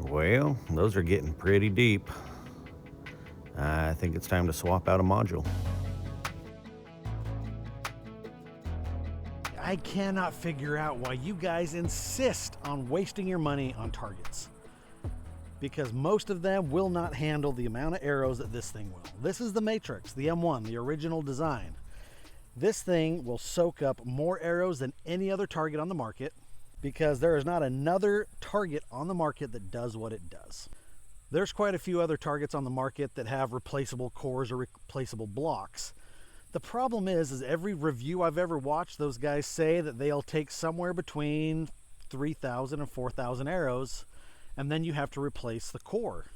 Well, those are getting pretty deep. I think it's time to swap out a module. I cannot figure out why you guys insist on wasting your money on targets, because most of them will not handle the amount of arrows that this thing will. This is the Matrix, the M1, the original design. This thing will soak up more arrows than any other target on the market, because there is not another target on the market that does what it does. There's quite a few other targets on the market that have replaceable cores or replaceable blocks. The problem is every review I've ever watched, those guys say that they'll take somewhere between 3,000 and 4,000 arrows, and then you have to replace the core.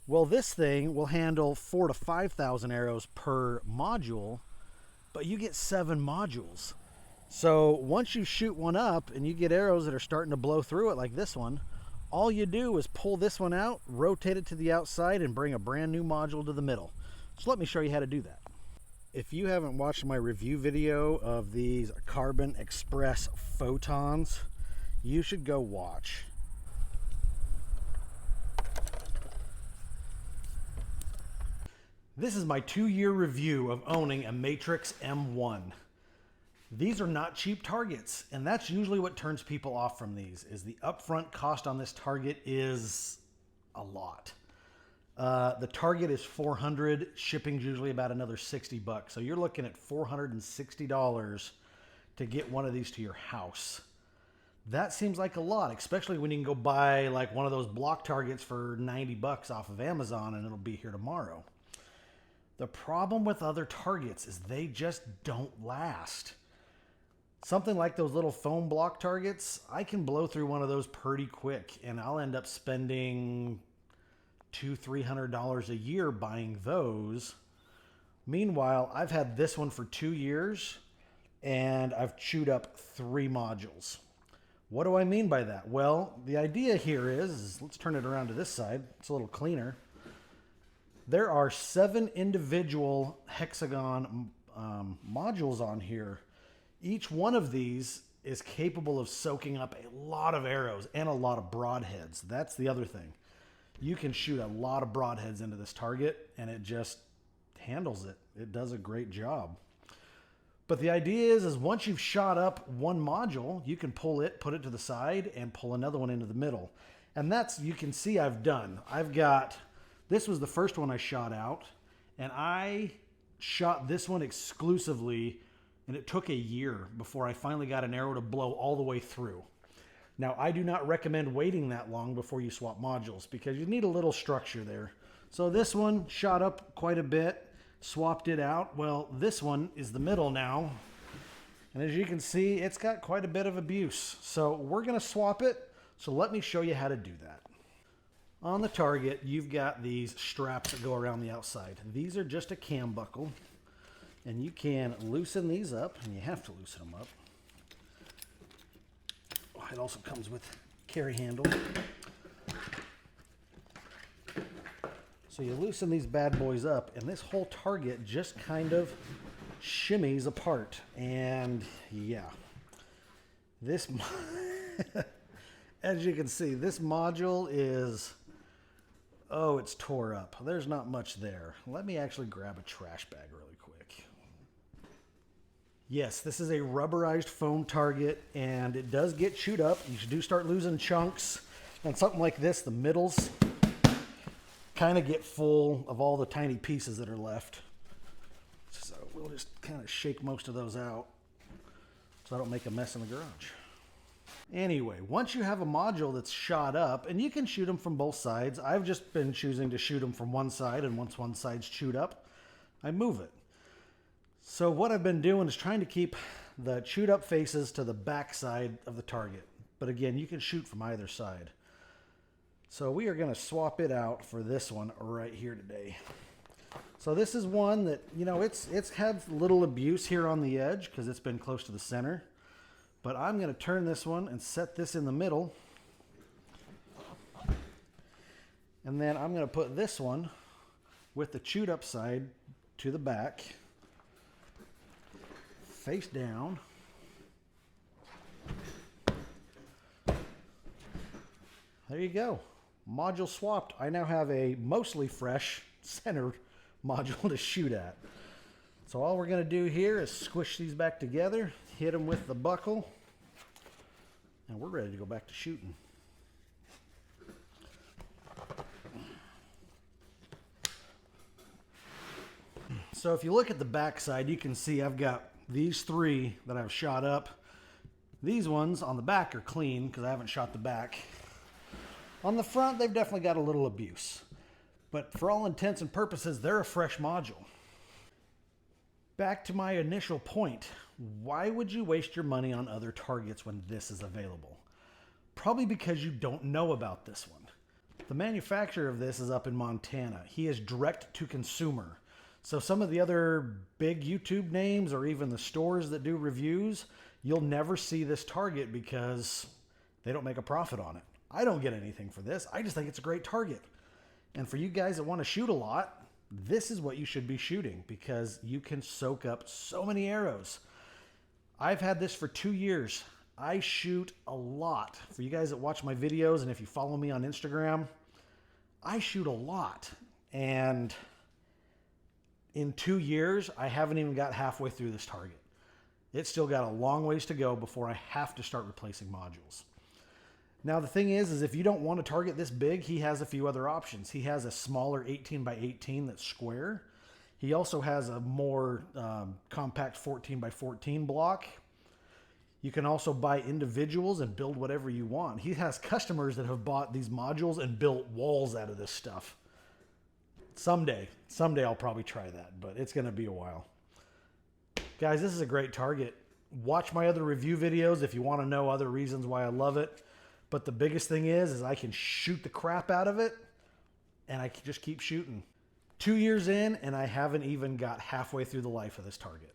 Well, this thing will handle 4,000 to 5,000 arrows per module, but you get 7 modules. So once you shoot one up and you get arrows that are starting to blow through it like this one, all you do is pull this one out, rotate it to the outside, and bring a brand new module to the middle. So let me show you how to do that. If you haven't watched my review video of these Carbon Express Photons, you should go watch. This is my 2-year review of owning a Matrix M1. These are not cheap targets, and that's usually what turns people off from these, is the upfront cost on this target is a lot. The target is $400, shipping's usually about another $60. So you're looking at $460 to get one of these to your house. That seems like a lot, especially when you can go buy like one of those block targets for $90 off of Amazon and it'll be here tomorrow. The problem with other targets is they just don't last. Something like those little foam block targets, I can blow through one of those pretty quick, and I'll end up spending $200-300 a year buying those. Meanwhile, I've had this one for 2 years and I've chewed up 3 modules. What do I mean by that? Well, the idea here is let's turn it around to this side. It's a little cleaner. There are 7 individual hexagon modules on here. Each one of these is capable of soaking up a lot of arrows and a lot of broadheads. That's the other thing. You can shoot a lot of broadheads into this target and it just handles it. It does a great job. But the idea is once you've shot up one module, you can pull it, put it to the side, and pull another one into the middle. And that's, you can see I've done. This was the first one I shot out, and I shot this one exclusively, and it took a year before I finally got an arrow to blow all the way through. Now, I do not recommend waiting that long before you swap modules because you need a little structure there. So this one shot up quite a bit, swapped it out. Well, this one is the middle now. And as you can see, it's got quite a bit of abuse. So we're going to swap it. So let me show you how to do that. On the target, you've got these straps that go around the outside. These are just a cam buckle. And you can loosen these up, and you have to loosen them up. It also comes with carry handle. So you loosen these bad boys up, and this whole target just kind of shimmies apart. And yeah, this, as you can see, this module is, oh, it's tore up. There's not much there. Let me actually grab a trash bag really quick. Yes, this is a rubberized foam target, and it does get chewed up. You do start losing chunks, and something like this, the middles kind of get full of all the tiny pieces that are left. So we'll just kind of shake most of those out so I don't make a mess in the garage. Anyway, once you have a module that's shot up, and you can shoot them from both sides. I've just been choosing to shoot them from one side, and once one side's chewed up, I move it. So what I've been doing is trying to keep the chewed up faces to the back side of the target. But again, you can shoot from either side. So we are going to swap it out for this one right here today. So this is one that, you know, it's had little abuse here on the edge because it's been close to the center. But I'm going to turn this one and set this in the middle. And then I'm going to put this one with the chewed up side to the back, face down. There you go. module swapped. I now have a mostly fresh center module to shoot at. So all we're going to do here is squish these back together, hit them with the buckle, and we're ready to go back to shooting. So if you look at the back side, you can see I've got these three that I've shot up. These ones on the back are clean because I haven't shot the back. On the front, they've definitely got a little abuse. But for all intents and purposes, they're a fresh module. Back to my initial point, why would you waste your money on other targets when this is available? Probably because you don't know about this one. The manufacturer of this is up in Montana. He is direct to consumer. So some of the other big YouTube names or even the stores that do reviews, you'll never see this target because they don't make a profit on it. I don't get anything for this. I just think it's a great target. And for you guys that want to shoot a lot, this is what you should be shooting because you can soak up so many arrows. I've had this for 2 years. I shoot a lot. For you guys that watch my videos and if you follow me on Instagram, I shoot a lot. And in 2 years, I haven't even got halfway through this target. It's still got a long ways to go before I have to start replacing modules. Now the thing is if you don't want a target this big, he has a few other options. He has a smaller 18 by 18 that's square. He also has a more compact 14 by 14 block. You can also buy individuals and build whatever you want. He has customers that have bought these modules and built walls out of this stuff. Someday I'll probably try that, but it's going to be a while. Guys, this is a great target. Watch my other review videos if you want to know other reasons why I love it. But the biggest thing is I can shoot the crap out of it and I can just keep shooting. 2 years in and I haven't even got halfway through the life of this target.